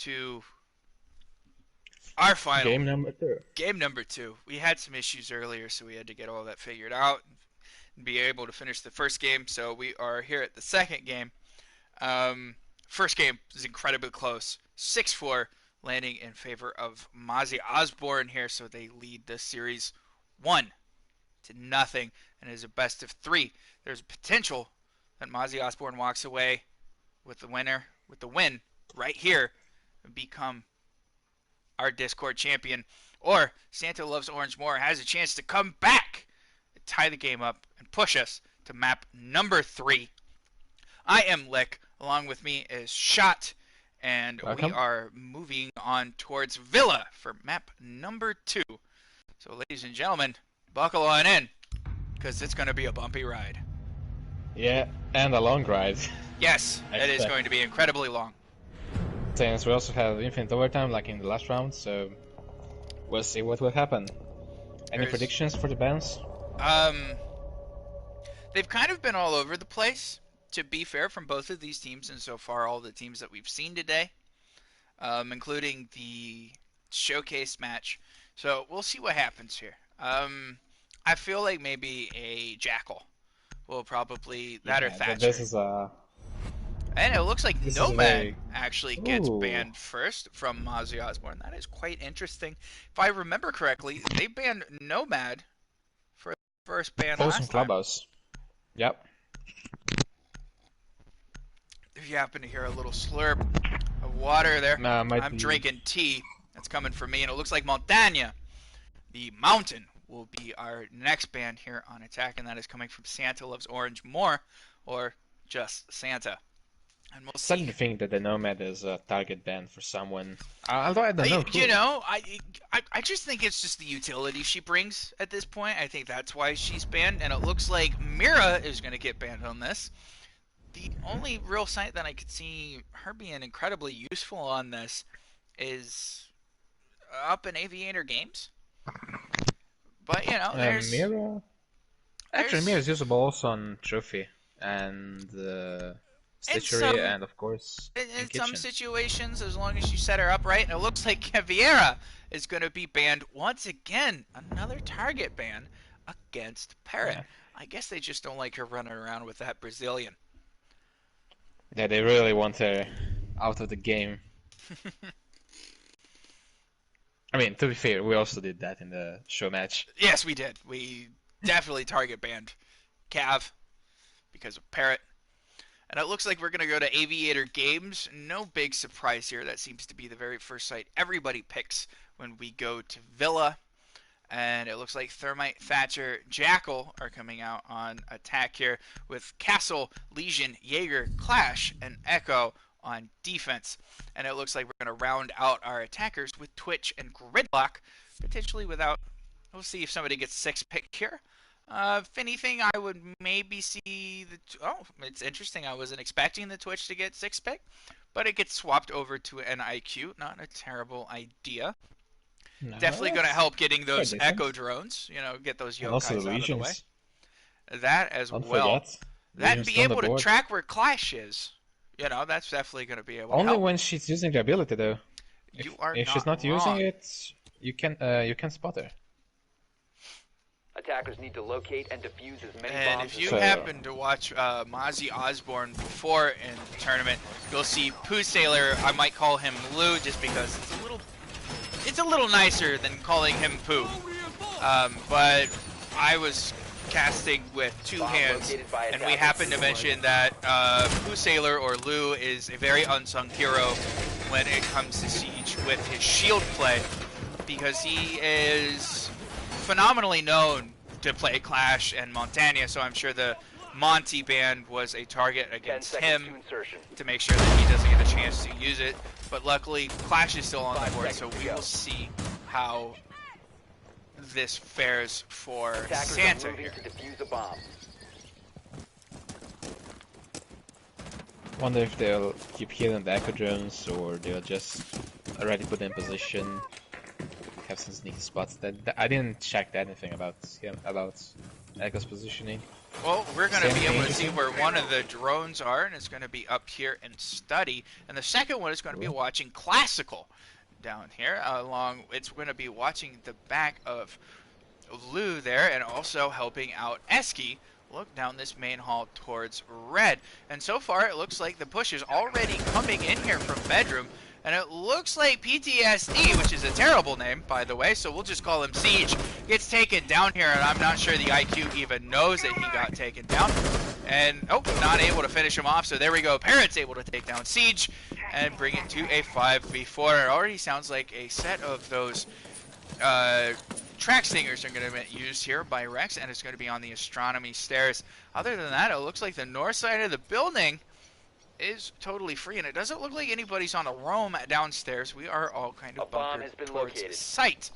to our final Game number 2. game number 2. We had some issues earlier, so we had to get all that figured out and be able to finish the first game. So we are here at the second game. First game is incredibly close, 6-4, landing in favor of Mozzie Osbourne here. So they lead the series 1-0, and it is a best of 3. There's potential that Mozzie Osbourne walks away with the win right here, and become our Discord champion, or Santa Loves Orange More has a chance to come back and tie the game up and push us to map number 3. I am Lick. Along with me is Shot, and Welcome. we are moving on towards Villa for map number 2. So, ladies and gentlemen, buckle on in, because it's going to be a bumpy ride. Yeah, and a long ride. Yes, it is going to be incredibly long. Since we also have infinite overtime like in the last round, so we'll see what will happen. Any predictions for the bans? They've kind of been all over the place, to be fair, from both of these teams, and so far all the teams that we've seen today, including the showcase match. So we'll see what happens here. I feel like maybe a Jackal will probably, that or Thatcher. This is a... And it looks like This is Nomad very... actually gets Ooh. banned first from Mozzie Osbourne. That is quite interesting. If I remember correctly, they banned Nomad for the first ban Awesome last time. Clubhouse. Yep. If you happen to hear a little slurp of water there, I'm drinking tea. That's coming from me, and it looks like Montaña, the mountain, will be our next ban here on attack, and that is coming from Santa Loves Orange More, or just Santa. And we'll see. Starting to think that the Nomad is a target ban for someone. Although I don't know who. You know, I just think it's just the utility she brings at this point. I think that's why she's banned, and it looks like Mira is going to get banned on this. The only real site that I could see her being incredibly useful on this is up in Aviator Games. But, you know, there's... Mira? Actually, Mira is usable also on Trophy and Stitchery and, of course, in Kitchen. some situations, as long as you set her up right. And it looks like Caveira is going to be banned once again. Another target ban against Parrot. Yeah. I guess they just don't like her running around with that Brazilian. Yeah, they really want her out of the game. I mean, to be fair, we also did that in the show match. Yes, we did. We definitely target banned Cav because of Parrot. And it looks like we're going to go to Aviator Games. No big surprise here. That seems to be the very first site everybody picks when we go to Villa. And it looks like Thermite, Thatcher, Jackal are coming out on attack here, with Castle, Legion, Jaeger, Clash, and Echo on defense. And it looks like we're going to round out our attackers with Twitch and Gridlock, potentially without... We'll see if somebody gets 6 pick here. If anything, I would maybe see the... Oh, it's interesting. I wasn't expecting the Twitch to get 6 pick, but it gets swapped over to an IQ. Not a terrible idea. No, definitely going to help getting those Echo drones. You know, get those yokais out of the way. That as well. That and be able to track where Clash is. You know, that's definitely going to be able to help. Only when she's using the ability, though. If she's not using it, you can spot her. Attackers need to locate and defuse as many bombs. And if you happen to watch Mozzie Osbourne before in the tournament, you'll see Pooh Sailor. I might call him Lou just because it's a little nicer than calling him Pooh. But I was casting with 2 hands, and we happened to mention that Pooh Sailor, or Lou, is a very unsung hero when it comes to Siege with his shield play, because he is phenomenally known to play Clash and Montaña, so I'm sure the Monty band was a target against him to make sure that he doesn't get a chance to use it. But luckily, Clash is still on the board, so we will see how this fares for Santa here. Wonder if they'll keep hitting the Echo drones, or they'll just already put in position, have some sneaky spots. That I didn't check anything about Echo's positioning. Well, we're going to Same be able to thing. see where one of the drones are, and it's going to be up here in study. And the second one is going to be Cool. watching classical down here. It's going to be watching the back of Lou there, and also helping out Esky look down this main hall towards red. And so far, it looks like the push is already coming in here from bedroom. And it looks like PTSD, which is a terrible name, by the way, so we'll just call him Siege, gets taken down here, and I'm not sure the IQ even knows that he got taken down. And, oh, not able to finish him off, so there we go. Parrot's able to take down Siege and bring it to a 5v4. It already sounds like a set of those track stingers are going to be used here by Rex, and it's going to be on the astronomy stairs. Other than that, it looks like the north side of the building is totally free, and it doesn't look like anybody's on a roam downstairs. We are all kind of bunkered towards site.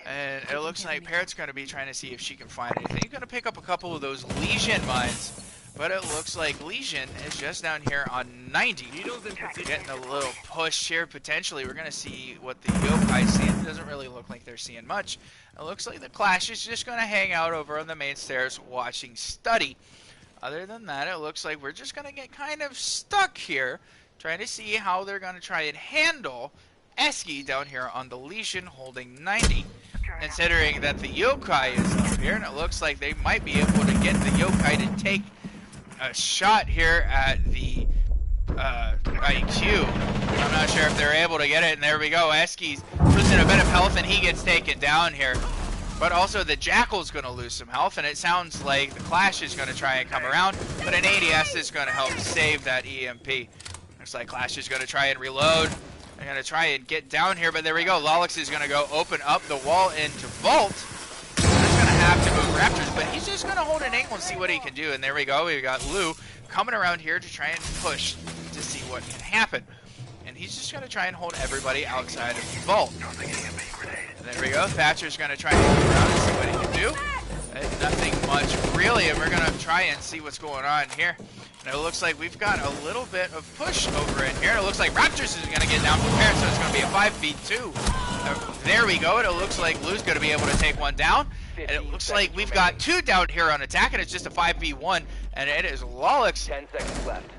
And it looks like Parrot's going to be trying to see if she can find anything. He's going to pick up a couple of those Legion mines, but it looks like Legion is just down here on 90. Getting a little push here, potentially. We're going to see what the yokai see. It doesn't really look like they're seeing much. It looks like the Clash is just going to hang out over on the main stairs watching study. Other than that, it looks like we're just going to get kind of stuck here, trying to see how they're going to try and handle Esky down here on the Legion holding 90. Considering that the yokai is up here, and it looks like they might be able to get the yokai to take a shot here at the IQ. I'm not sure if they're able to get it, and there we go. Esky's losing a bit of health, and he gets taken down here. But also the Jackal's going to lose some health, and it sounds like the Clash is going to try and come around, but an ADS is going to help save that EMP. Looks like Clash is going to try and reload. They're going to try and get down here, but there we go. Lolix is going to go open up the wall into Vault. He's going to have to move Raptors, but he's just going to hold an angle and see what he can do. And there we go. We've got Lou coming around here to try and push to see what can happen. And he's just going to try and hold everybody outside of the Vault. And there we go. Thatcher's going to try and come around and see what he can do. And nothing much, really. And we're going to try and see what's going on here. And it looks like we've got a little bit of push over in here. It looks like Raptors is going to get down prepared, so it's going to be a 5v2. There we go. And it looks like Lou's going to be able to take one down. And it looks like we've got two down here on attack, and it's just a 5v1. And it is Lolix 10 seconds left.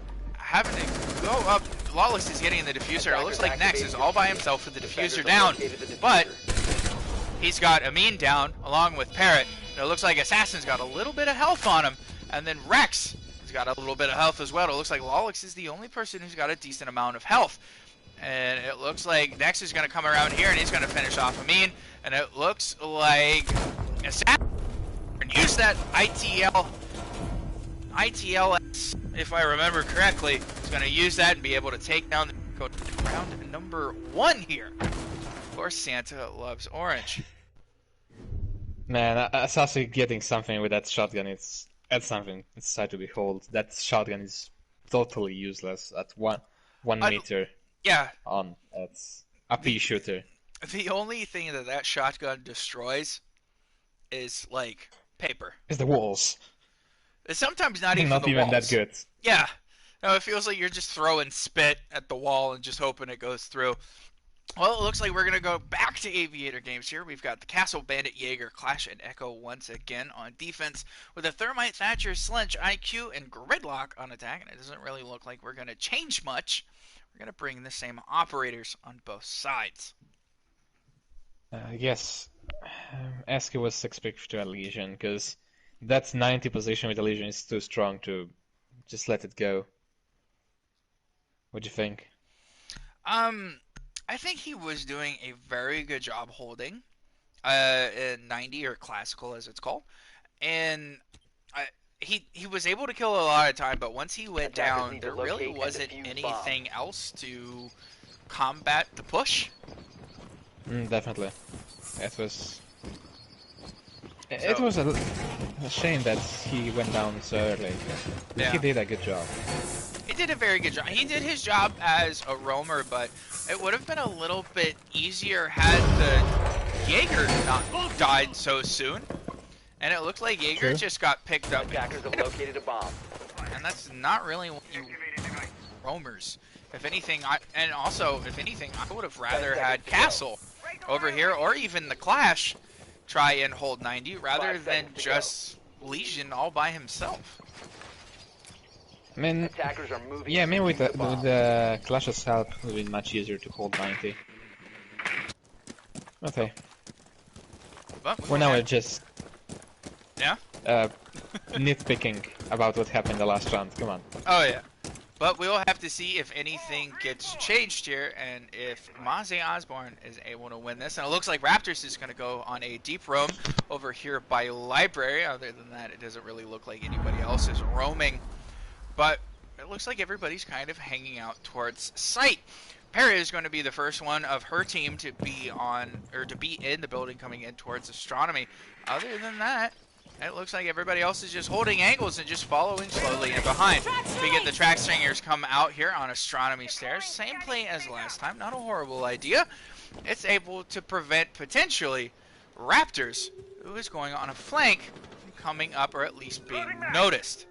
having to go up. Lolix is getting the diffuser. It looks like Nex is all by himself with the diffuser down. But he's got Amin down along with Parrot. And it looks like Assassin's got a little bit of health on him. And then Rex has got a little bit of health as well. It looks like Lolix is the only person who's got a decent amount of health. And it looks like Nex is going to come around here and he's going to finish off Amin. And it looks like Assassin use that ITLS, if I remember correctly, is going to use that and be able to take down the round number 1 here. Of course, Santa loves orange. Man, Assassin getting something with that shotgun, that's something. It's sad to behold. That shotgun is totally useless at one meter. Yeah. On. That's a pea shooter. The only thing that shotgun destroys is, like, paper. It's the walls. It's sometimes not even the even walls. that good. Yeah. No, it feels like you're just throwing spit at the wall and just hoping it goes through. Well, it looks like we're going to go back to Aviator games here. We've got the Castle Bandit, Jaeger, Clash, and Echo once again on defense with a Thermite, Thatcher, Slench, IQ, and Gridlock on attack. And it doesn't really look like we're going to change much. We're going to bring the same operators on both sides. Yes. Esky was expected to a Legion, because that 90 position with a Legion is too strong to just let it go. What do you think? I think he was doing a very good job holding 90 or classical as it's called, and he was able to kill a lot of time, but once he went down, there really wasn't anything else to combat the push. Definitely. It was a shame that he went down so early. Yeah. He did a good job. He did a very good job. He did his job as a roamer, but it would have been a little bit easier had the Jaeger not died so soon. And it looked like Jaeger just got picked up. Attackers have located a bomb. And that's not really what you roamers. If anything, I would have rather had Castle over here, or even the Clash, try and hold 90 rather 5 than seconds to just Legion all by himself. I mean, Attackers are moving. yeah, I mean with to the, bomb. with the Clash's help, it would be much easier to hold 90. Okay, But well now we're just yeah. nitpicking about what happened the last round. Come on. Oh yeah. But we'll have to see if anything gets changed here and if Mozzie Osbourne is able to win this. And it looks like Raptors is going to go on a deep roam over here by Library. Other than that, it doesn't really look like anybody else is roaming. But it looks like everybody's kind of hanging out towards site. Perry is going to be the first one of her team to be on, or to be in the building coming in towards Astronomy. Other than that, it looks like everybody else is just holding angles and just following slowly in behind. We get the track stringers come out here on Astronomy stairs. Same play as last time, not a horrible idea. It's able to prevent, potentially, Raptors, who is going on a flank, from coming up or at least being noticed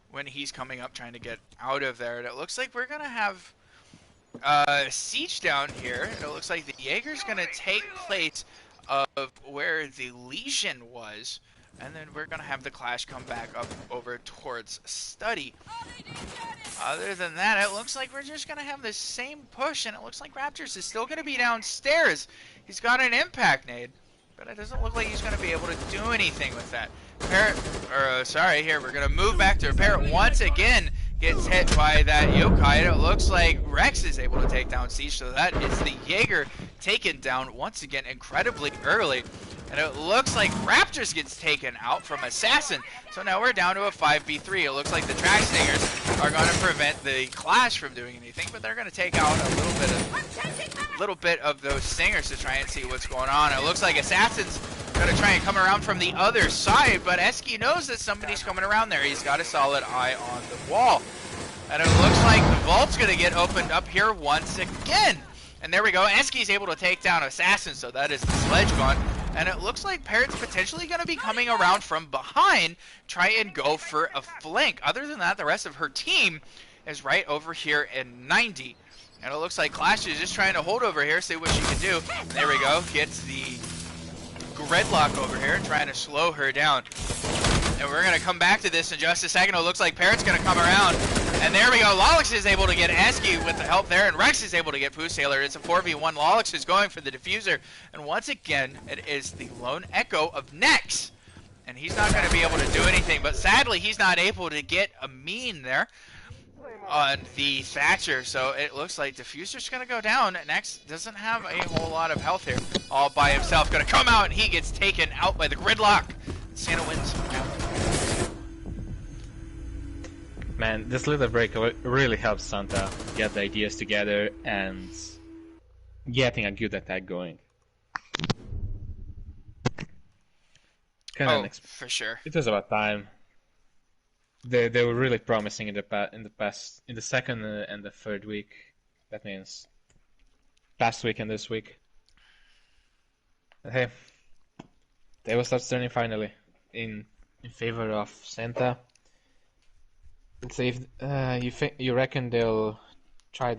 when he's coming up trying to get out of there. And it looks like we're going to have siege down here. It looks like the Jaeger's going to take place of where the Legion was, and then we're going to have the Clash come back up over towards Study. Other than that, it looks like we're just going to have the same push, and it looks like Raptors is still going to be downstairs. He's got an impact nade, but it doesn't look like he's going to be able to do anything with that. Sorry, here, we're going to move back to Parrot once again. Gets hit by that yokai, and it looks like Rex is able to take down Siege, so that is the Jaeger taken down once again incredibly early. And it looks like Raptors gets taken out from Assassin, so now we're down to a 5v3. It looks like the Track Stingers are going to prevent the Clash from doing anything, but they're going to take out a little bit of those Stingers to try and see what's going on. It looks like Assassin's going to try and come around from the other side, but Eski knows that somebody's coming around there. He's got a solid eye on the wall. And it looks like the vault's going to get opened up here once again. And there we go. Eski's able to take down Assassin, so that is the sledge gone. And it looks like Parrot's potentially going to be coming around from behind, try and go for a flank. Other than that, the rest of her team is right over here in 90. And it looks like Clash is just trying to hold over here, see what she can do. There we go. Gets the Gridlock over here, trying to slow her down. And we're going to come back to this in just a second. It looks like Parrot's going to come around. And there we go. Lolix is able to get Eski with the help there. And Rex is able to get Pooh Sailor. It's a 4v1. Lolix is going for the diffuser. And once again, it is the lone echo of Nex. And he's not going to be able to do anything. But sadly, he's not able to get a mean there on the Thatcher. So it looks like Diffuser's going to go down. Nex doesn't have a whole lot of health here. All by himself. Going to come out and he gets taken out by the Gridlock. Santa wins. Man, this little break really helps Santa get the ideas together and getting a good attack going. For sure. It was about time. They were really promising in the second and the third week. That means past week and this week. But hey, they will start turning finally in favor of Santa. Let's see if you reckon they'll try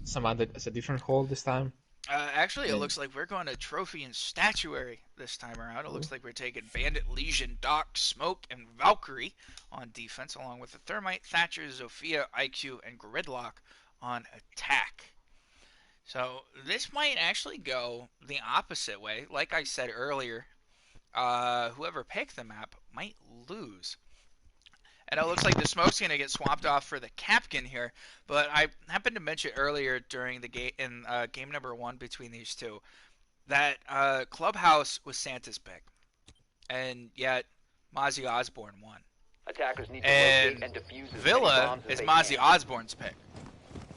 some other as a different hold this time. Actually, it looks like we're going to Trophy and Statuary this time around. It looks like we're taking Bandit, Legion, Doc, Smoke, and Valkyrie on defense, along with the Thermite, Thatcher, Zofia, IQ, and Gridlock on attack. So this might actually go the opposite way. Like I said earlier, whoever picked the map might lose. And it looks like the Smoke's going to get swapped off for the Capkin here. But I happened to mention earlier during the game in game number 1 between these two that Clubhouse was Santa's pick, and yet Mozzie Osbourne won. Attackers need to And locate and defuse as many Villa bombs as is they Mozzie can. Osbourne's pick.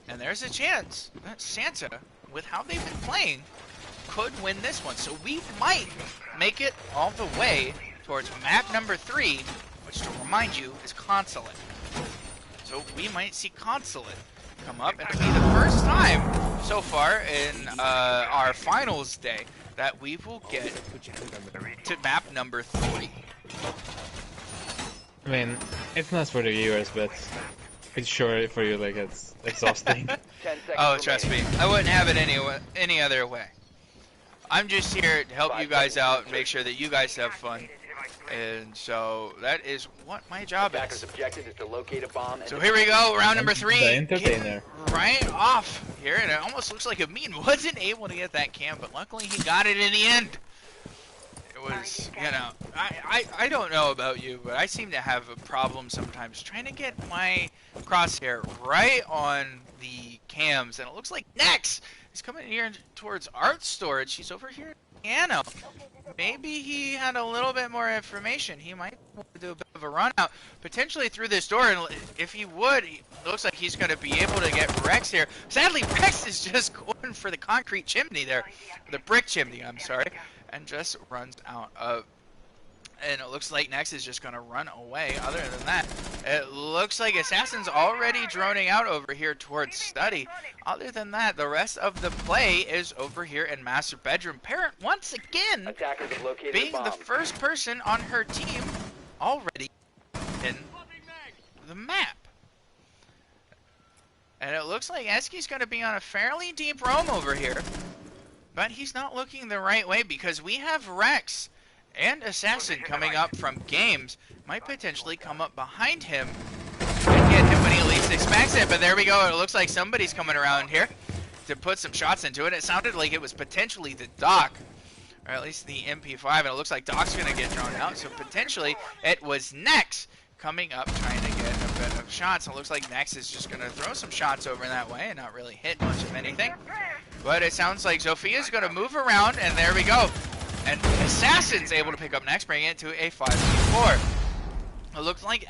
And there's a chance that Santa, with how they've been playing, could win this one. So we might make it all the way towards map number 3, which, to remind you, is Consulate. So we might see Consulate come up, and it'll be the first time so far in our finals day that we will get to map number 3. I mean, it's nice for the viewers, but it's sure for you, like, it's exhausting. 10 seconds Oh, trust me, remaining. I wouldn't have it any other way. I'm just here to help you guys out and make sure that you guys have fun. And so that is what my job Attacker's is. objective is to locate a bomb. And So here we go, round number 3. The entertainer. Getting right off here, and it almost looks like Amin wasn't able to get that cam, but luckily he got it in the end. It was, you know, I don't know about you, but I seem to have a problem sometimes trying to get my crosshair right on the cams, and it looks like Nex is coming here towards art storage. She's over here at the piano. Maybe he had a little bit more information. He might want to do a bit of a run out, potentially through this door, and if he would, it looks like he's going to be able to get Rex here. Sadly, Rex is just going for the concrete chimney there, the brick chimney, I'm sorry, and just runs out of. And it looks like Nex is just going to run away. Other than that, it looks like Assassin's already droning out over here towards Study. Other than that, the rest of the play is over here in Master Bedroom. Parent, once again, Attackers have located being a bomb. the first person on her team already in the map. And it looks like Eski's going to be on a fairly deep roam over here. But he's not looking the right way because we have Rex and Assassin coming up from games. Might potentially come up behind him and get him when he least expects it. But there we go. It looks like somebody's coming around here to put some shots into it. It sounded like it was potentially the Doc, or at least the MP5. And it looks like Doc's going to get drawn out. So potentially it was Nex coming up trying to get a bit of shots. It looks like Nex is just going to throw some shots over that way and not really hit much of anything. But it sounds like Zophia's going to move around, and there we go. And Assassin's able to pick up Nex, bringing it to a 5v4. It looks like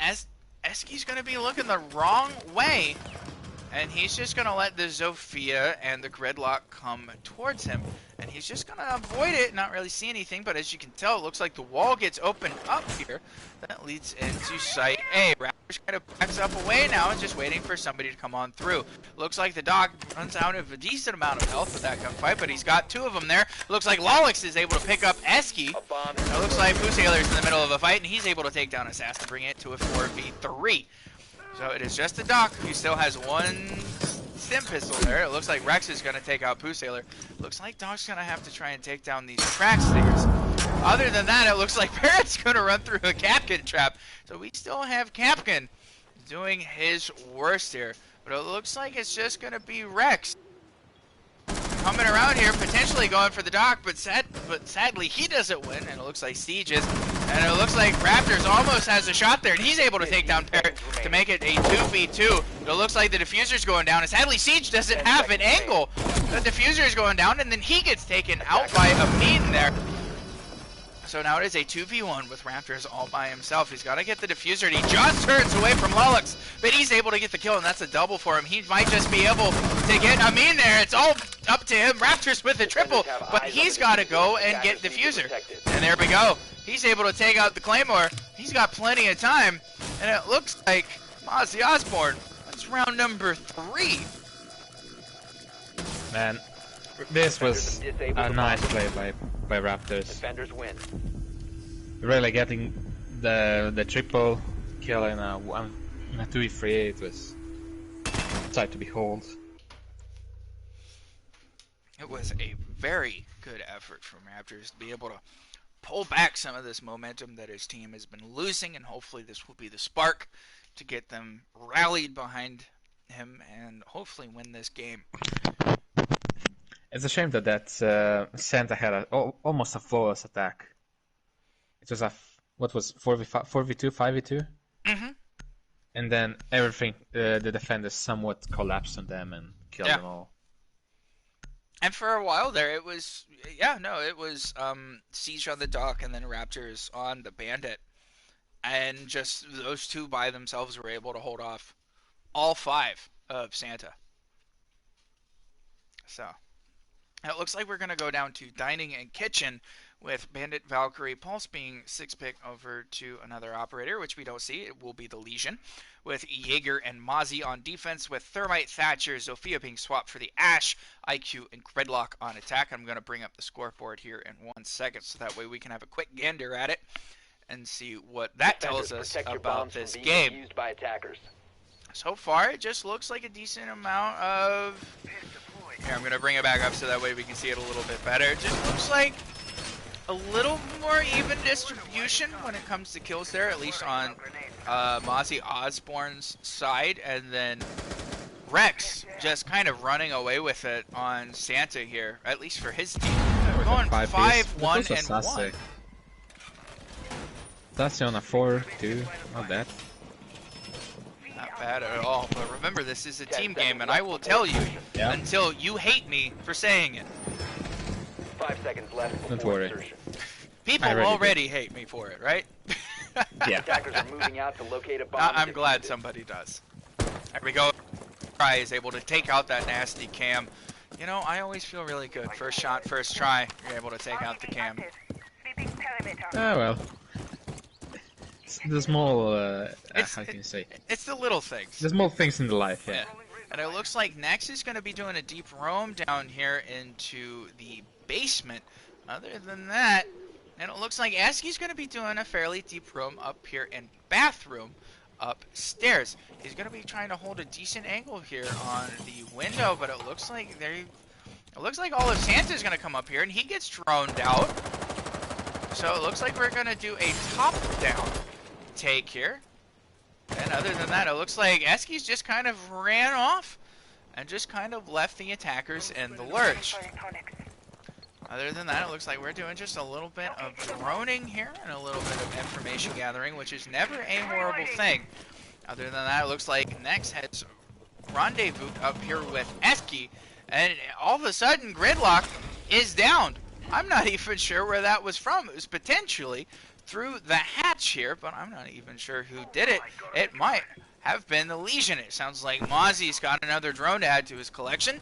Eski's going to be looking the wrong way. And he's just going to let the Zofia and the Gridlock come towards him. And he's just going to avoid it, not really see anything. But as you can tell, it looks like the wall gets opened up here. That leads into Site A. Raptors kind of backs up away now and just waiting for somebody to come on through. Looks like the Doc runs out of a decent amount of health with that gunfight, but he's got 2 of them there. Looks like Lolix is able to pick up Eski. It looks like Pooh Sailor's in the middle of a fight, and he's able to take down Assassin, bring it to a 4v3. So it is just the Doc who still has 1 stim pistol there. It looks like Rex is going to take out Pooh Sailor. Looks like Doc's going to have to try and take down these track stickers. Other than that, it looks like Parrot's going to run through a Capkin trap. So we still have Capkin doing his worst here. But it looks like it's just going to be Rex coming around here, potentially going for the Doc, but sadly he doesn't win, and it looks like Siege is. And it looks like Raptors almost has a shot there, and he's able to take down Parrot to make it a 2v2. It looks like the diffuser's going down, and sadly Siege doesn't have an angle. The diffuser's going down, and then he gets taken out by Amin there. So now it is a 2v1 with Raptors all by himself. He's got to get the diffuser, and he just turns away from Lolix, but he's able to get the kill, and that's a double for him. He might just be able to get Amin there. It's all up to him. Raptors with a triple, but he's got to go and get diffuser. And there we go. He's able to take out the Claymore. He's got plenty of time, and it looks like Mozzie Osbourne. That's round number 3. Man, this was a nice play by Raptors. Defenders win. Really getting the triple kill in a 2v3. It was a sight to behold. It was a very good effort from Raptors to be able to pull back some of this momentum that his team has been losing, and hopefully this will be the spark to get them rallied behind him and hopefully win this game. It's a shame that Santa had almost a flawless attack. It was what was 4v2, 5v2? Mm-hmm. And then everything, the defenders somewhat collapsed on them and killed them all. And for a while there, it was, Siege on the Dock and then Raptors on the Bandit. And just those 2 by themselves were able to hold off all 5 of Santa. So it looks like we're going to go down to Dining and Kitchen with Bandit, Valkyrie, Pulse being 6-pick over to another operator, which we don't see. It will be the Legion, with Jaeger and Mozzie on defense, with Thermite, Thatcher, Zofia being swapped for the Ash, IQ, and Gridlock on attack. I'm going to bring up the scoreboard here in 1 second, so that way we can have a quick gander at it and see what that tells us about this game. Used by attackers. So far, it just looks like a decent amount of... Here, I'm going to bring it back up so that way we can see it a little bit better. It just looks like a little more even distribution when it comes to kills there, at least on Mozzie Osbourne's side. And then Rex just kind of running away with it on Santa here, at least for his team. We're going 5-1 and 1. That's on a 4-2, not bad. Not bad at all, but remember this is a team game, and I will tell you until you hate me for saying it. 5 seconds left. Don't worry. Insertion. People already hate me for it, right? Yeah. Attackers are moving out to locate a bomb. I'm glad somebody does. There we go. Try is able to take out that nasty cam. You know, I always feel really good. First shot, first try, you're able to take out the cam. Ah, well. It's the small, how can you say? It's the little things. The small things in the life, yeah. Yeah. And it looks like Nex is going to be doing a deep roam down here into the basement. Other than that, and it looks like Eski's going to be doing a fairly deep roam up here in bathroom upstairs. He's going to be trying to hold a decent angle here on the window, but it looks like all of Santa's going to come up here, and he gets droned out. So it looks like we're going to do a top-down take here. And other than that, it looks like Eski's just kind of ran off and just kind of left the attackers in the lurch. Other than that, it looks like we're doing just a little bit of droning here and a little bit of information gathering, which is never a horrible thing. Other than that, it looks like Nex has rendezvous up here with Eski, and all of a sudden, Gridlock is down. I'm not even sure where that was from. It was potentially through the hatch here, but I'm not even sure who did it. It might have been the Legion. It sounds like Mozzie's got another drone to add to his collection.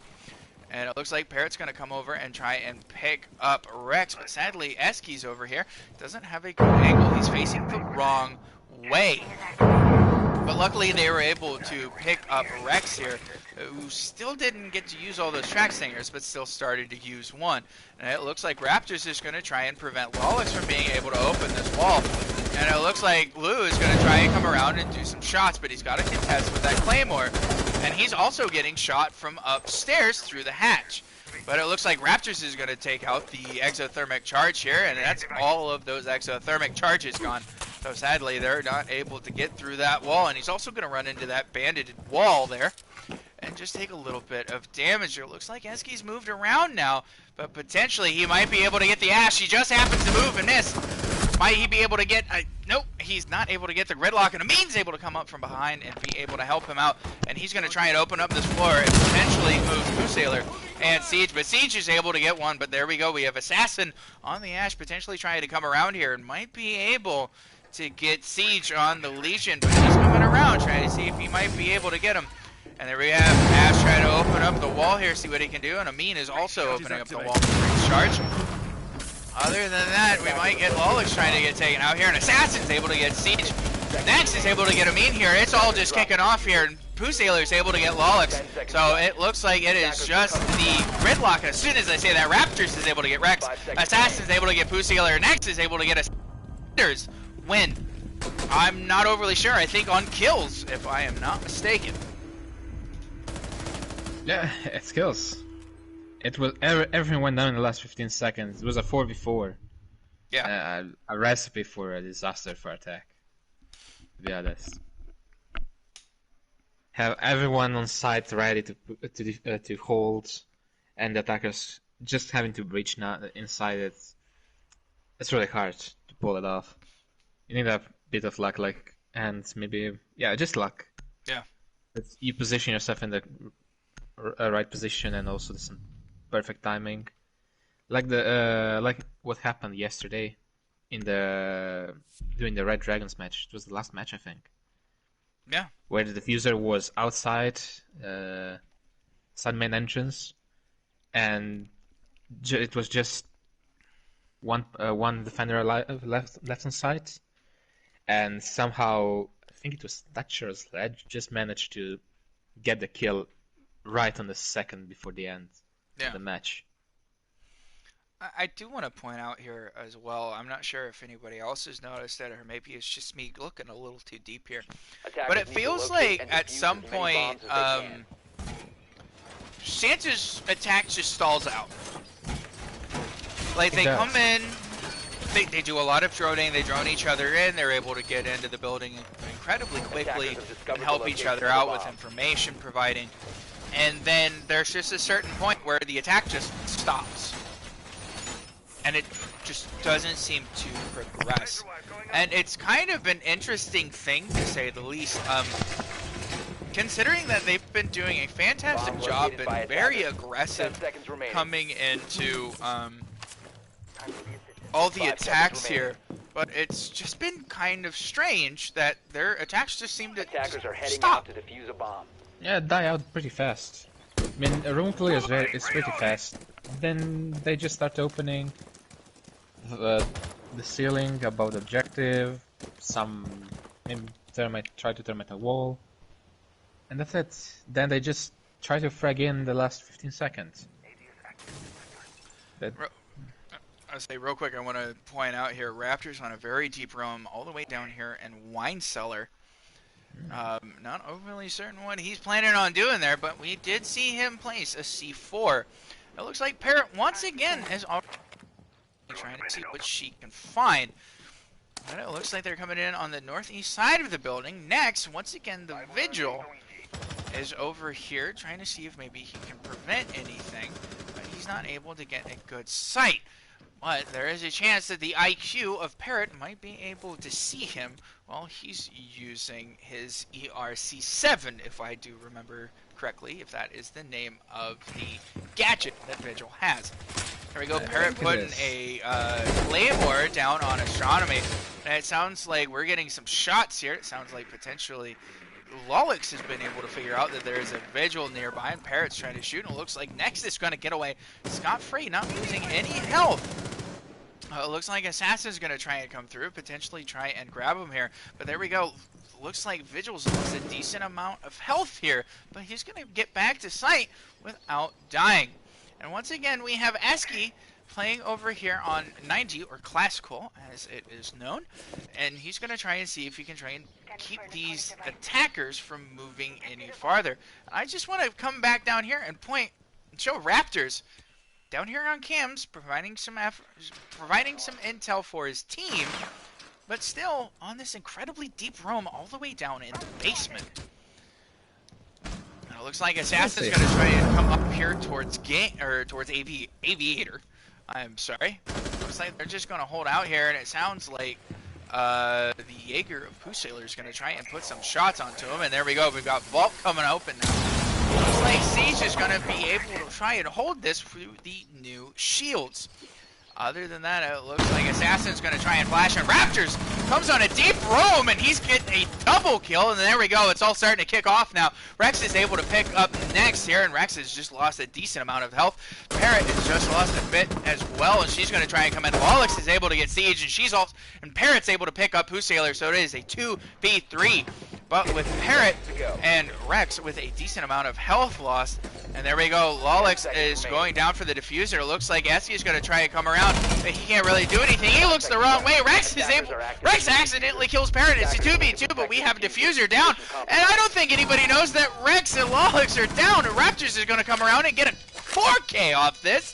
And it looks like Parrot's going to come over and try and pick up Rex. But sadly, Eski's over here. Doesn't have a good angle. He's facing the wrong way. But luckily, they were able to pick up Rex here, who still didn't get to use all those track stingers, but still started to use one. And it looks like Raptors is going to try and prevent Lawless from being able to open this wall. And it looks like Lou is going to try and come around and do some shots, but he's got to contest with that Claymore. And he's also getting shot from upstairs through the hatch. But it looks like Raptors is going to take out the exothermic charge here, and that's all of those exothermic charges gone. So sadly, they're not able to get through that wall, and he's also going to run into that banded wall there and just take a little bit of damage. It looks like Eski's moved around now, but potentially he might be able to get the Ash. He just happens to move and miss. Might he be able to get... nope, he's not able to get the Gridlock, and Amin's able to come up from behind and be able to help him out. And he's going to try and open up this floor and potentially move Sailor and Siege. But Siege is able to get one, but there we go. We have Assassin on the Ash potentially trying to come around here and might be able to get Siege on the Legion. But he's coming around trying to see if he might be able to get him. And there we have Ash trying to open up the wall here, see what he can do. And Amin is also opening up the wall for his charge. Other than that, we might get Lolix trying to get taken out here, and Assassin's able to get Siege. Next is able to get Amin here. It's all just kicking off here, and Poo Sailor's able to get Lolix. So it looks like it is just the Gridlock. And as soon as I say that, Raptors is able to get Rex. Assassin's able to get Poo Sailor. Next is able to get Ascenders win. I'm not overly sure. I think on kills, if I am not mistaken. Yeah, it's kills. It was everything went down in the last 15 seconds. It was a 4v4. Yeah. A recipe for a disaster for attack. To be honest. Have everyone on site ready to hold, and the attackers just having to breach now inside it. It's really hard to pull it off. You need a bit of luck, and maybe just luck. Yeah. You position yourself in the right position, and also some perfect timing, like what happened yesterday during the Red Dragons match. It was the last match, I think. Yeah. Where the diffuser was outside side main entrance, and it was just one defender left on site, and somehow I think it was Thatcher's Ledge just managed to get the kill right on the second before the end. The match. I do want to point out here as well. I'm not sure if anybody else has noticed it, or maybe it's just me looking a little too deep here. But Attackers it need to feels locate like and at defuse some as many point, bombs as they can. Santa's attack just stalls out. Like It they does. come in, they do a lot of droning. They drone each other in. They're able to get into the building incredibly quickly Attackers have discovered and the help each location other of the out with bomb. information providing. And then there's just a certain point where the attack just stops. And it just doesn't seem to progress. And it's kind of an interesting thing, to say the least. Considering that they've been doing a fantastic Bomb job located by and very attackers. 10 aggressive seconds remaining. coming into all the 5 attacks seconds here, but it's just been kind of strange that their attacks just seem to Attackers are heading stop. out to defuse a bomb. Yeah, die out pretty fast. I mean, a room clear is pretty fast. Then they just start opening the ceiling above the objective. Some maybe try to termite a wall, and that's it. Then they just try to frag in the last 15 seconds. That, I'll say real quick, I want to point out here, Raptors on a very deep roam all the way down here in Wine Cellar. Not overly certain what he's planning on doing there, but we did see him place a C4. It looks like Parrot once again is already trying to see what she can find. But it looks like they're coming in on the northeast side of the building. Next, once again, the Vigil is over here trying to see if maybe he can prevent anything, but he's not able to get a good sight. But there is a chance that the IQ of Parrot might be able to see him while he's using his ERC-7, if I do remember correctly, if that is the name of the gadget that Vigil has. There we go, Parrot putting a Claymore down on Astronomy, and it sounds like we're getting some shots here. It sounds like potentially Lolix has been able to figure out that there is a Vigil nearby, and Parrot's trying to shoot, and it looks like Nexus going to get away scot-free, not losing any health. It looks like Assassin's going to try and come through, potentially try and grab him here. But there we go. Looks like Vigil's lost a decent amount of health here, but he's going to get back to sight without dying. And once again, we have Eski playing over here on 90, or Classical, as it is known. And he's going to try and see if he can try and keep these attackers from moving any farther. I just want to come back down here and point and show Raptors down here on cams, providing some intel for his team, but still on this incredibly deep roam all the way down in the basement. And it looks like Assassin's going to try and come up here towards Aviator. I'm sorry. Looks like they're just going to hold out here, and it sounds like the Jaeger of Pooh Sailor is going to try and put some shots onto him. And there we go. We've got Vault coming open now. Looks like Siege is going to be able to try and hold this through the new shields. Other than that, it looks like Assassin's going to try and flash, and Raptors comes on a deep roam, and he's getting a double kill, and there we go. It's all starting to kick off now. Rex is able to pick up next here, and Rex has just lost a decent amount of health. Parrot has just lost a bit as well, and she's going to try and come in. Wallix is able to get Siege, and Parrot's able to pick up Pooh Sailor, so it is a 2v3. But with Parrot and Rex with a decent amount of health lost, and there we go. Lolix is going down for the diffuser. It looks like Essie is going to try and come around, but he can't really do anything. He looks the wrong way. Rex accidentally kills Parrot. It's a 2v2, but we have a diffuser down, and I don't think anybody knows that Rex and Lolix are down. And Raptors is going to come around and get a 4K off this,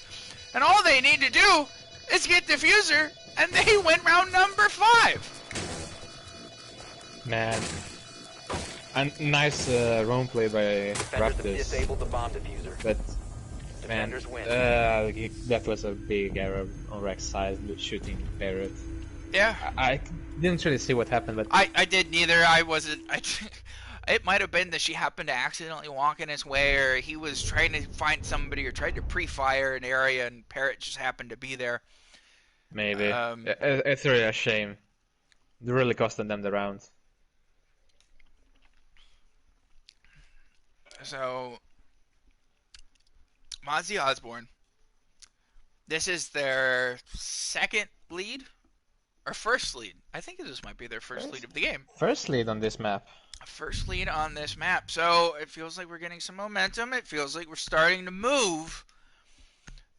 and all they need to do is get diffuser, and they win round number 5. man. And nice roam play by Defenders have Raptors. disabled the bomb diffuser. But man, Defenders win. that was a big error on Rex's side, shooting Parrot. Yeah. I didn't really see what happened, but I did neither. I wasn't. It might have been that she happened to accidentally walk in his way, or he was trying to find somebody, or tried to pre-fire an area, and Parrot just happened to be there. maybe it's really a shame. It really costed them the round. So, Mozzie Osbourne. This is their second lead, or first lead. I think this might be their first lead of the game. First lead on this map. First lead on this map. So it feels like we're getting some momentum. It feels like we're starting to move.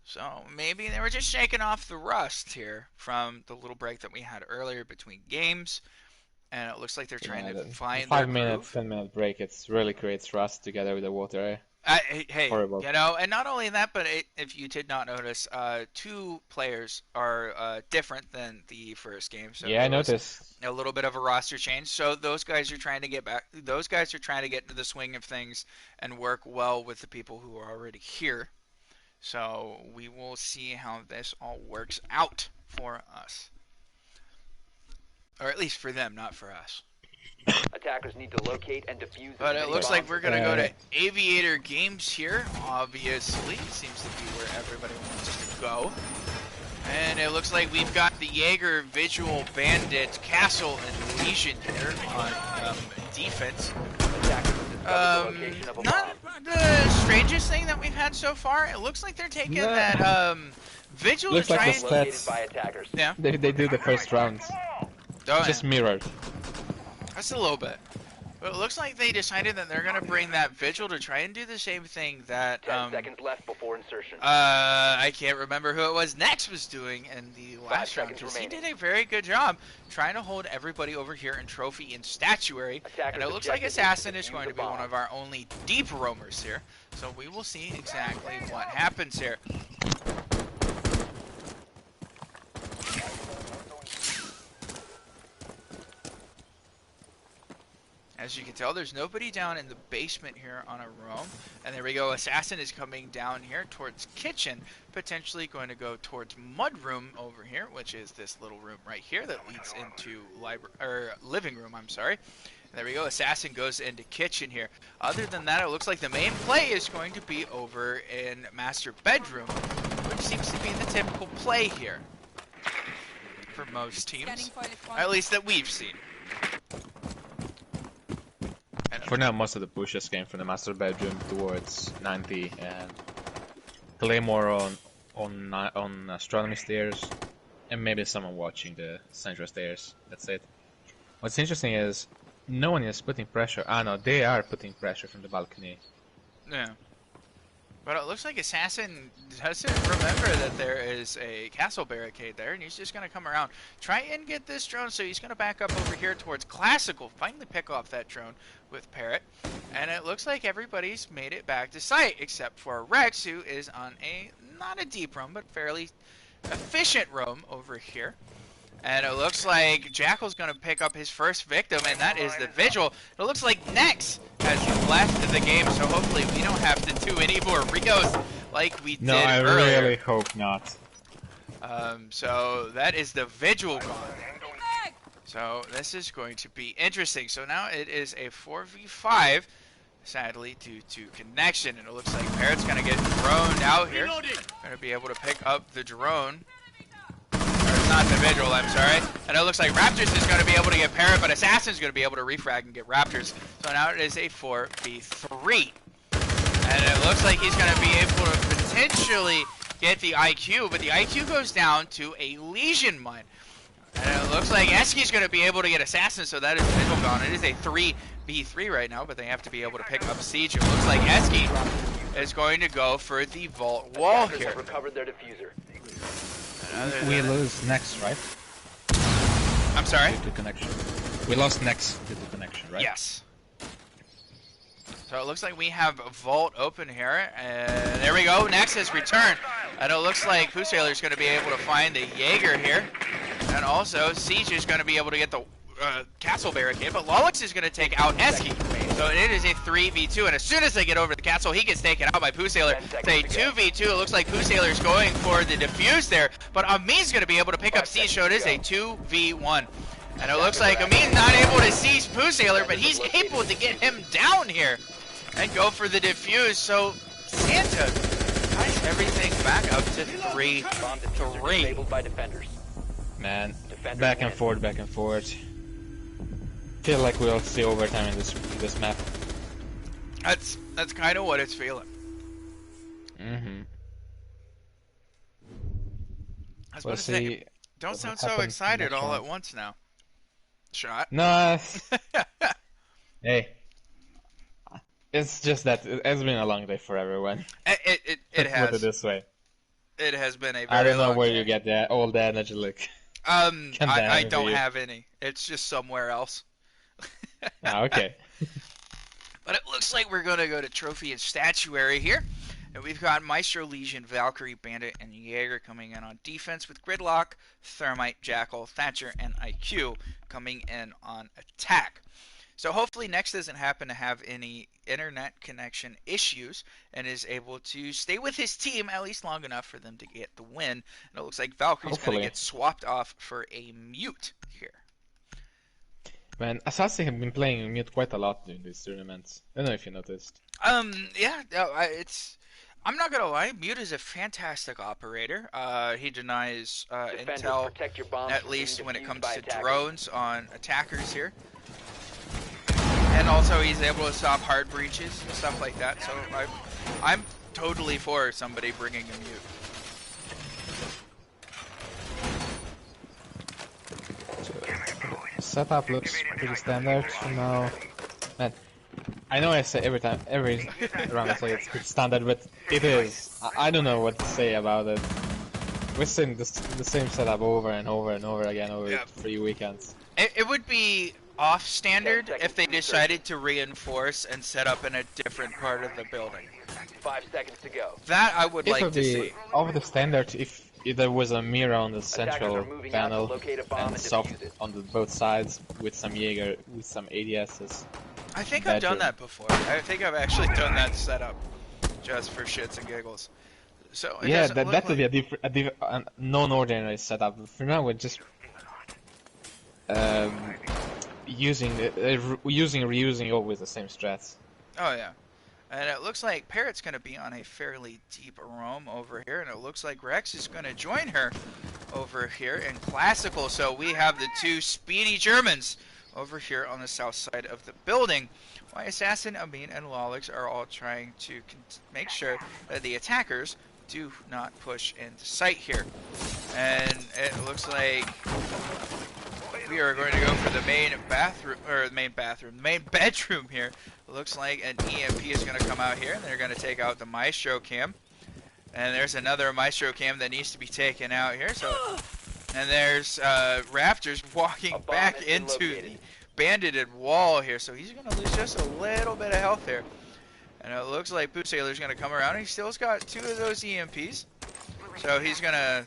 So maybe they were just shaking off the rust here from the little break that we had earlier between games. And it looks like they're trying Yeah, to the find their 5 minute, groove. 10 minute break, it really creates rust together with the water. Eh? Hey, Horrible. you know, and not only that, but if you did not notice, two players are different than the first game, so Yeah, I there was noticed. a little bit of a roster change. So those guys are trying to get back. Those guys are trying to get into the swing of things and work well with the people who are already here. So we will see how this all works out for us, or at least for them, not for us. Attackers need to locate and defuse But as it many looks bombs like we're as going to go Uh, to Aviator Games here, obviously. Seems to be where everybody wants to go. And it looks like we've got the Jaeger, Visual, Bandit, Castle, and Legion here on defense. attackers have discovered the location of a Not bomb. the strangest thing that we've had so far. It looks like they're taking No. that Vigil Looks to like try the and... Located stats. by attackers. Yeah. They do the first round. Oh, Just yeah. mirrored. That's a little bit. But it looks like they decided that they're going to bring that Vigil to try and do the same thing that 10 seconds left before insertion. I can't remember who it was Next was doing in the last round, seconds because he remaining. did a very good job trying to hold everybody over here in trophy and statuary. Attackers And it looks like objective is to Assassin is defuse going the to be one bomb. of our only deep roamers here. So we will see exactly what happens here. As you can tell, there's nobody down in the basement here on a roam. And there we go. Assassin is coming down here towards kitchen, potentially going to go towards mudroom over here, which is this little room right here that leads into living room. I'm sorry. And there we go. Assassin goes into kitchen here. Other than that, it looks like the main play is going to be over in master bedroom, which seems to be the typical play here for most teams, at least that we've seen. For now, most of the pushes came from the master bedroom towards 90 and Claymore on astronomy stairs, and maybe someone watching the central stairs. That's it. What's interesting is no one is putting pressure. Ah, no, they are putting pressure from the balcony. Yeah. But it looks like Assassin doesn't remember that there is a castle barricade there, and he's just going to come around, try and get this drone, so he's going to back up over here towards Classical, finally pick off that drone with Parrot, and it looks like everybody's made it back to site, except for Rex, who is on not a deep roam, but fairly efficient roam over here. And it looks like Jackal's going to pick up his first victim, and that is the Vigil. It looks like Nex has left the game, so hopefully we don't have to do any more Rios like we No, did I earlier. really hope not. So that is the Vigil gone. So this is going to be interesting. So now it is a 4v5, sadly, due to connection. And it looks like Parrot's going to get droned out here. Going to be able to pick up the drone. Not the Vigil, I'm sorry. And it looks like Raptors is going to be able to get Parrot, but Assassin's going to be able to refrag and get Raptors. So now it is a 4v3. And it looks like he's going to be able to potentially get the IQ, but the IQ goes down to a Legion mine. And it looks like Eski's going to be able to get Assassin, so that is Vigil gone. It is a 3v3 right now, but they have to be able to pick up Siege. It looks like Eski is going to go for the vault wall Attackers here. have recovered their diffuser. We lose next, right? I'm sorry? Due to connection. We lost next due to connection, right? Yes. So it looks like we have a vault open here, and there we go. Nex has returned, and it looks like Pusailor is going to be able to find the Jaeger here, and also Siege is going to be able to get the castle barricade, but Lolix is going to take out Eski. So it is a 3v2, and as soon as they get over the castle, he gets taken out by Pusailor. It's a 2v2. It looks like Pusailor is going for the defuse there, but Amin's going to be able to pick up Siege, so it is a 2v1. And it looks like Amin's not able to seize Pusailor, but he's able to get him down here and go for the defuse. So Santa ties everything back up to Bomb diffuser 3-3. disabled by defenders. Man, Defenders back and win. forth, back and forth. Feel like we'll see overtime in this map. That's kind of what it's feeling. Mm-hmm. I was We'll about to say, see. don't what sound so happens excited next all round. at once now. Shot. No, hey. It's just that it has been a long day for everyone. It Let's put has. it this way. It has been a I very don't know long where day. you get that all the energy. Like, can't I damn for don't you. have any. It's just somewhere else. Ah, okay. But it looks like we're going to go to Trophy and Statuary here. And we've got Maestro, Legion, Valkyrie, Bandit, and Jaeger coming in on defense with Gridlock, Thermite, Jackal, Thatcher, and IQ coming in on attack. So hopefully Nex doesn't happen to have any internet connection issues and is able to stay with his team at least long enough for them to get the win. And it looks like Valkyrie's going to Hopefully. get swapped off for a mute here. Man, Assassin have been playing mute quite a lot during these tournaments. I don't know if you noticed. Yeah, no, it's. I'm not gonna lie. Mute is a fantastic operator. He denies Defenders, intel, protect your bombs at from being least when it defused comes by to attackers. drones on attackers here. And also, he's able to stop hard breaches and stuff like that. So I'm totally for somebody bringing a mute. Setup looks pretty standard for now. Man, I know I say every round I say it's pretty standard, but it is. I don't know what to say about it. We're seeing the same setup over and over and over again over Yeah. 3 weekends. It would be off standard 10 if they seconds to decided to reinforce and set up in a different part of the building. 5 seconds to go. That I would It like would to be see. over the standard if there was a mirror on the central are moving out to panel locate a bomb and and soft defuse it. on both sides with some Jaeger, with some ADSs. I think I've done Bedroom. that before. I think I've actually done that setup just for shits and giggles. So it Yeah, doesn't look that would like... be a non-ordinary setup. For now, we're just reusing always the same strats. Oh yeah. And it looks like Parrot's going to be on a fairly deep roam over here, and it looks like Rex is going to join her over here in Classical. So we have the two speedy Germans over here on the south side of the building. While Assassin, Amin, and Lolix are all trying to make sure that the attackers do not push into sight here. And it looks like we are going to go for the main bedroom here. It looks like an EMP is going to come out here, and they're going to take out the Maestro cam. And there's another Maestro cam that needs to be taken out here. So, and there's Raptors walking A bomb back has been into located. the bandited wall here. So he's going to lose just a little bit of health there. And it looks like Boot Sailor's going to come around. He still's got 2 of those EMPs. So he's going to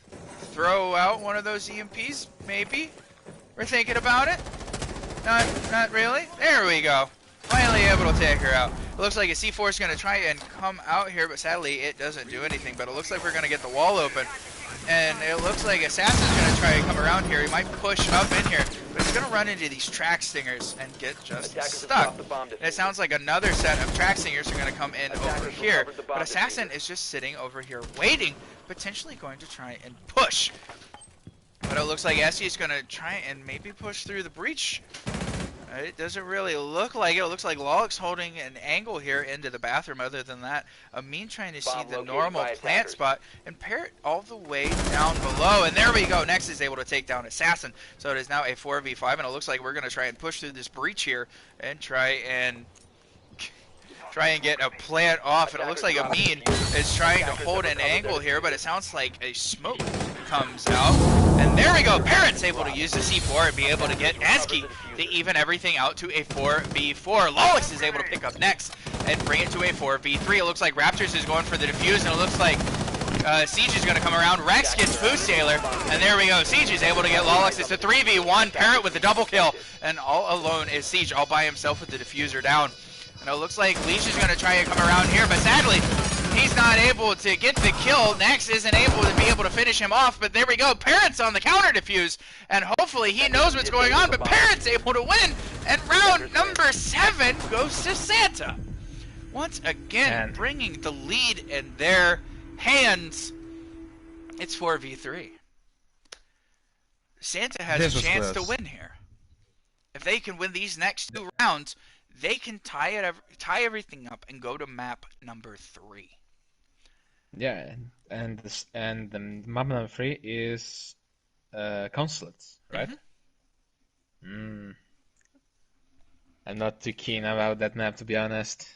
throw out one of those EMPs, maybe. We're thinking about it. Not really. There we go. Finally able to take her out. It looks like a C4 is going to try and come out here, but sadly it doesn't do anything. But it looks like we're going to get the wall open. And it looks like Assassin's going to try and come around here. He might push up in here, but he's going to run into these track stingers and get just Attackers have stuck. dropped the bomb And it diffuser. sounds like another set of track stingers are going to come in over Attackers here. recovered the bomb But Assassin diffuser. is just sitting over here waiting, potentially going to try and push. But it looks like Essie is going to try and maybe push through the breach. It doesn't really look like it. It looks like Lolix holding an angle here into the bathroom. Other than that, Amin trying to see Bomb the located normal by plant attackers. spot, and Parrot all the way down below. And there we go. Next is able to take down Assassin. So it is now a 4v5, and it looks like we're going to try and push through this breach here and try and get a plant off. And it looks like Amin is trying to hold an angle here, but it sounds like a smoke comes out. And there we go. Parrot's able to use the C4 and be able to get Eski to even everything out to a 4v4. Lolix is able to pick up next and bring it to a 4v3. It looks like Raptors is going for the defuse, and it looks like Siege is going to come around. Rex gets Boost Sailor, and there we go. Siege is able to get Lolix. It's a 3v1. Parrot with the double kill, and all alone is Siege, all by himself with the diffuser down. And it looks like Leash is going to try and come around here, but sadly, he's not able to get the kill. Nex isn't able to finish him off, but there we go. Parrot's on the counter defuse, and hopefully he knows what's going on, but Parrot's able to win, and round number 7 goes to Santa. Once again, And bringing the lead in their hands. It's 4v3. Santa has This a was chance close. to win here. If they can win these next 2 rounds, they can tie everything up and go to map number 3. yeah, and the map number 3 is consulates, right? I'm not too keen about that map, to be honest.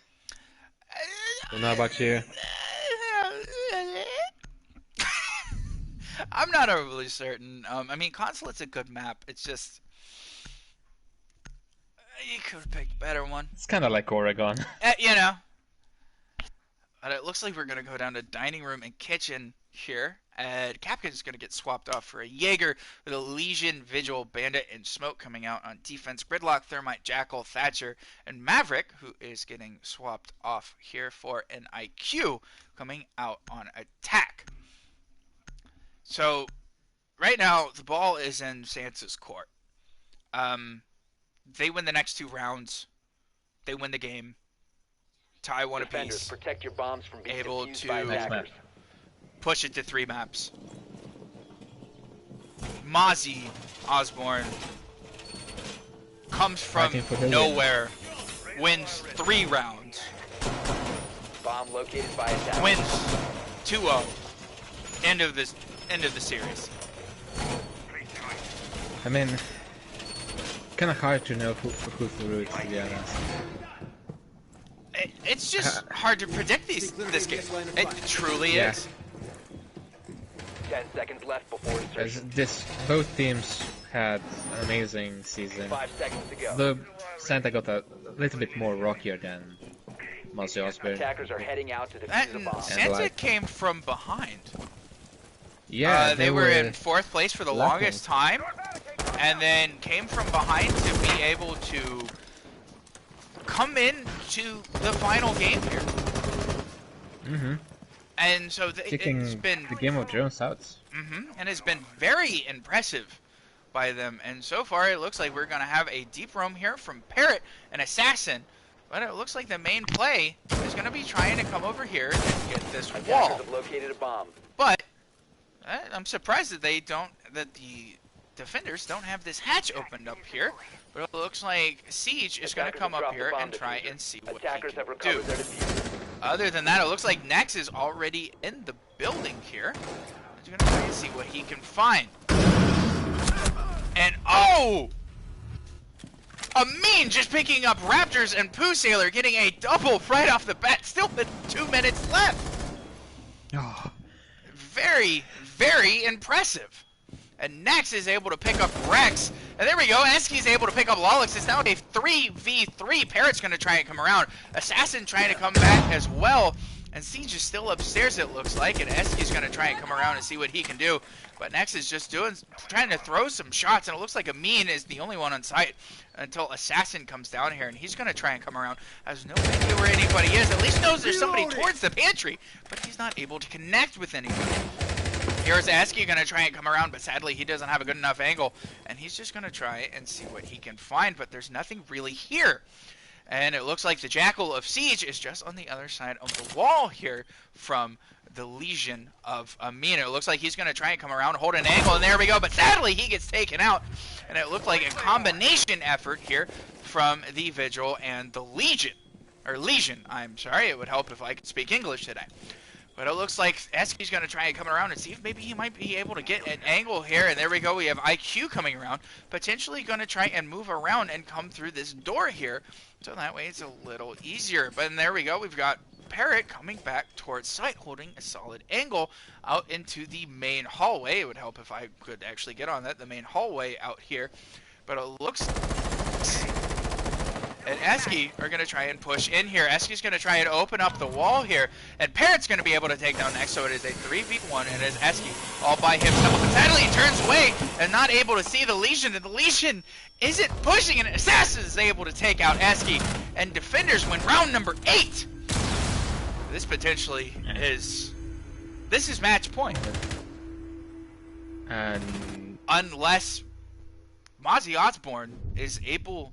Don't know about you. I'm not overly certain. I mean, Consulate's a good map. It's just you could have picked a better one. It's kind of like Oregon. You know. But it looks like we're gonna go down to dining room and kitchen here. And Capcan's gonna get swapped off for a Jaeger with a Legion, Vigil, Bandit, and Smoke coming out on defense. Gridlock, Thermite, Jackal, Thatcher, and Maverick, who is getting swapped off here for an IQ coming out on attack. So right now the ball is in Sansa's court. They win the next 2 rounds. They win the game. Tie one Defenders, apiece. protect your bombs from being Able defused to- by Next attackers. Push it to 3 maps. Mozzie Osbourne comes from Fighting for the nowhere, wins 3 rounds, Bomb located by attackers. wins 2-0. End of the series. I mean, kind of hard to know who to root, to be honest. It's just hard to predict this game. It truly Yeah. is. 10 seconds left before As insertion. both teams had an amazing season. 5 seconds to go. The Santa got a little bit more rockier than Mozzie Osbourne. Attackers are heading out to That defuse the and bomb. Santa like- came from behind. Yeah, They were in 4th place for the lacking. longest time, and then came from behind to be able to come in to the final game here. Mm-hmm. And so Kicking it's been the Game of Thrones out. and it's been very impressive by them. And so far, it looks like we're going to have a deep roam here from Parrot and Assassin. But it looks like the main play is going to be trying to come over here and get this Attackers wall. have located a bomb. But I'm surprised that the defenders don't have this hatch opened up here. But it looks like Siege is going to Attackers come have up dropped the here bomb and try diffuser. and see what Attackers he have can do. recovered their diffuser. Other than that, it looks like Nex is already in the building here. He's going to try and see what he can find. And oh! Amin just picking up Raptors and Pooh Sailor getting a double right off the bat, still with 2 minutes left. Oh, Very, very impressive. And Nex is able to pick up Rex. And there we go. Eski's able to pick up Lolix. It's now a 3v3. Parrot's going to try and come around. Assassin trying to come back as well. And Siege is still upstairs, it looks like. And Eski's going to try and come around and see what he can do. But Nex is just trying to throw some shots. And it looks like Amin is the only one on site until Assassin comes down here. And he's going to try and come around. Has no idea where anybody is. At least knows there's somebody towards the pantry. But he's not able to connect with anybody. Here's Eski going to try and come around, but sadly he doesn't have a good enough angle. And he's just going to try and see what he can find, but there's nothing really here. And it looks like the Jackal of Siege is just on the other side of the wall here from the Legion of Amin. It looks like he's going to try and come around, hold an angle, and there we go. But sadly he gets taken out. And it looked like a combination effort here from the Vigil and the Legion. Or Legion, I'm sorry. It would help if I could speak English today. But it looks like Eski's going to try and come around and see if maybe he might be able to get an angle here. And there we go. We have IQ coming around. Potentially going to try and move around and come through this door here. So that way it's a little easier. But there we go. We've got Parrot coming back towards site, holding a solid angle out into the main hallway. It would help if I could actually get on that. The main hallway out here. But it looks... And Eski are going to try and push in here. Eski's going to try and open up the wall here. And Parrot's going to be able to take down Nex. So it is a 3v1. And it is Eski all by himself. And sadly, he turns away and not able to see the Legion. And the Legion isn't pushing. And Assassin is able to take out Eski. And Defenders win round number 8. This potentially is... This is match point. and Unless Mozzie Osbourne is able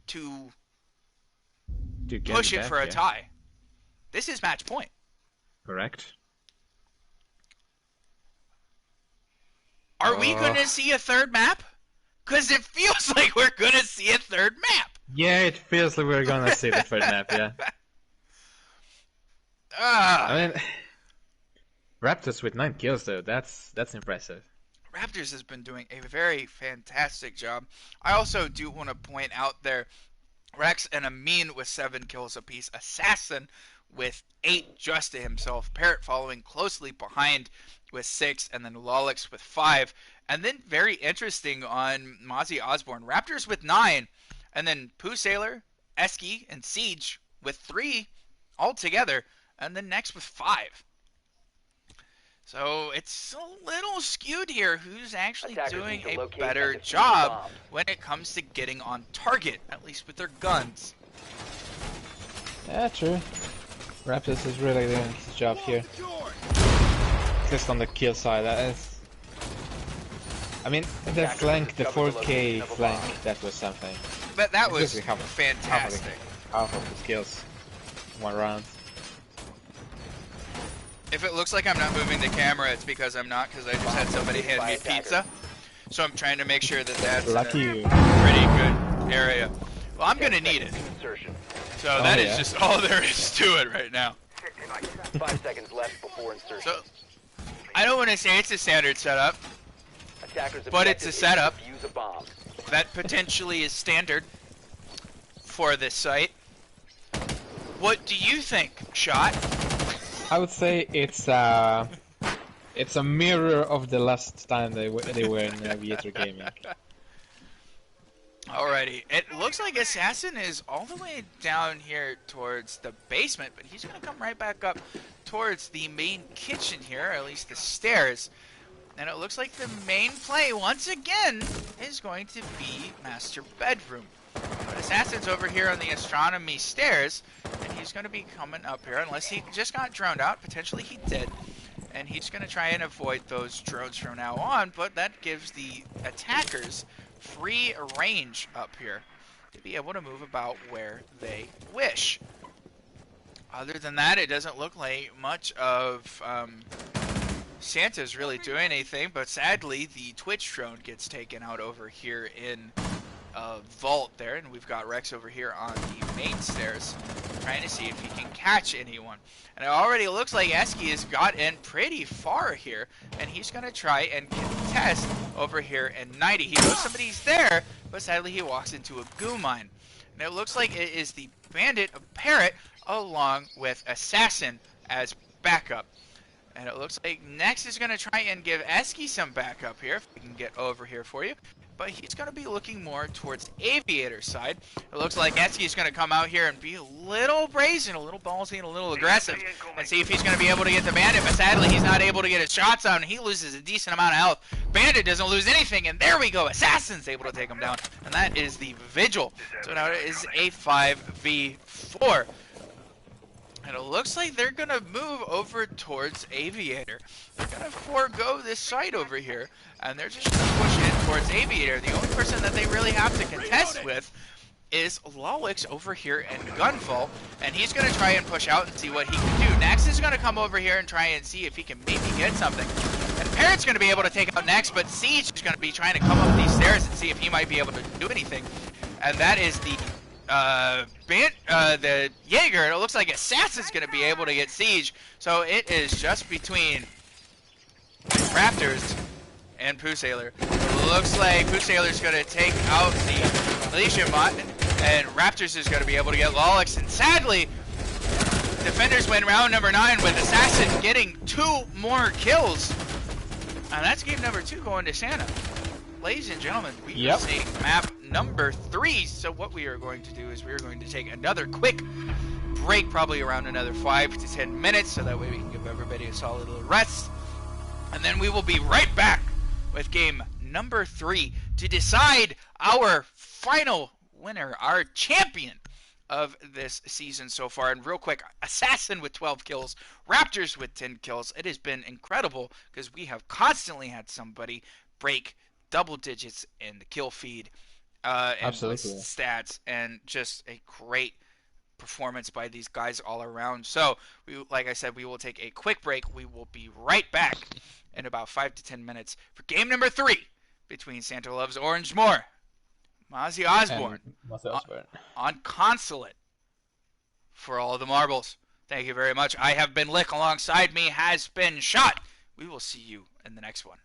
to to get push it back, for a yeah. tie. This is match point. Correct. Are we going to see a third map? Because it feels like we're going to see a third map. Yeah, it feels like we're gonna see the third map, yeah. Ah, I mean, Raptors with 9 kills though, that's impressive. Raptors has been doing a very fantastic job. I also do want to point out there, Rex and Amin with 7 kills apiece. Assassin with 8 just to himself. Parrot following closely behind with 6, and then Lolix with 5. And then very interesting on Mozzie Osbourne, Raptors with 9, and then Pooh Sailor, Esky, and Siege with 3 all together, and then next with 5. So it's a little skewed here. Who's actually Attackers doing need to a locate better and defuse the job bombs. when it comes to getting on target, at least with their guns? Yeah, true. Raptors is really doing his job here. Just on the kill side, that is... I mean, the flank, the 4K flank, that was something. But that was Just half fantastic. Half of the kills. One round. If it looks like I'm not moving the camera, it's because I'm not, because I just had somebody hand me pizza. So I'm trying to make sure that that's Lucky in you. a pretty good area. Well, I'm going to need it. Insertion. So that is just all there is to it right now. 5 seconds left before insertion. So I don't want to say it's a standard setup. Attackers but it's a objective is setup. to defuse a bomb. That potentially is standard for this site. What do you think, Shot? I would say it's a mirror of the last time they were in Aviator Gaming. Alrighty, it looks like Assassin is all the way down here towards the basement, but he's going to come right back up towards the main kitchen here, or at least the stairs. And it looks like the main play, once again, is going to be Master Bedroom. But Assassin's over here on the Astronomy stairs, and he's going to be coming up here, unless he just got droned out. Potentially he did. And he's going to try and avoid those drones from now on, but that gives the attackers free range up here to be able to move about where they wish. Other than that, it doesn't look like much of Santa's really doing anything, but sadly the Twitch drone gets taken out over here in vault there, and we've got Rex over here on the main stairs trying to see if he can catch anyone. And it already looks like Esky has got in pretty far here, and he's going to try and contest over here in 90. He knows somebody's there, but sadly he walks into a goo mine. And it looks like it is the Bandit of Parrot along with Assassin as backup. And it looks like Next is going to try and give Esky some backup here, if we can get over here for you. But he's going to be looking more towards Aviator's side. It looks like Esky's going to come out here and be a little brazen, a little ballsy, and a little aggressive. And see if he's going to be able to get the Bandit. But sadly, he's not able to get his shots out, and he loses a decent amount of health. Bandit doesn't lose anything, and there we go. Assassin's able to take him down. And that is the Vigil. So now it is a 5v4. And it looks like they're going to move over towards Aviator. They're going to forego this site over here, and they're just going to push in towards Aviator. The only person that they really have to contest with is Lolix over here in Gunfall, and he's going to try and push out and see what he can do. Next is going to come over here and try and see if he can maybe get something. And Parrot's going to be able to take out Next, but Siege is going to be trying to come up these stairs and see if he might be able to do anything. And that is the Jaeger. It looks like Assassin's going to be able to get Siege. So it is just between Raptors and Pooh Sailor. It looks like Pooh Sailor's going to take out the Alicia Bot, and Raptors is going to be able to get Lolix. And sadly, Defenders win round number 9 with Assassin getting 2 more kills. And that's game number 2 going to Santa. Ladies and gentlemen, we are seeing map number 3. So what we are going to do is we are going to take another quick break, probably around another 5 to 10 minutes, so that way we can give everybody a solid little rest. And then we will be right back with game number 3 to decide our final winner, our champion of this season so far. And real quick, Assassin with 12 kills, Raptors with 10 kills. It has been incredible because we have constantly had somebody break double digits in the kill feed and stats, and just a great performance by these guys all around. So, like I said, we will take a quick break. We will be right back in about 5 to 10 minutes for game number 3 between Santa Loves Orange More, Mozzie Osbourne, on Consulate for all the marbles. Thank you very much. I have been Lick. Alongside me has been Shot. We will see you in the next one.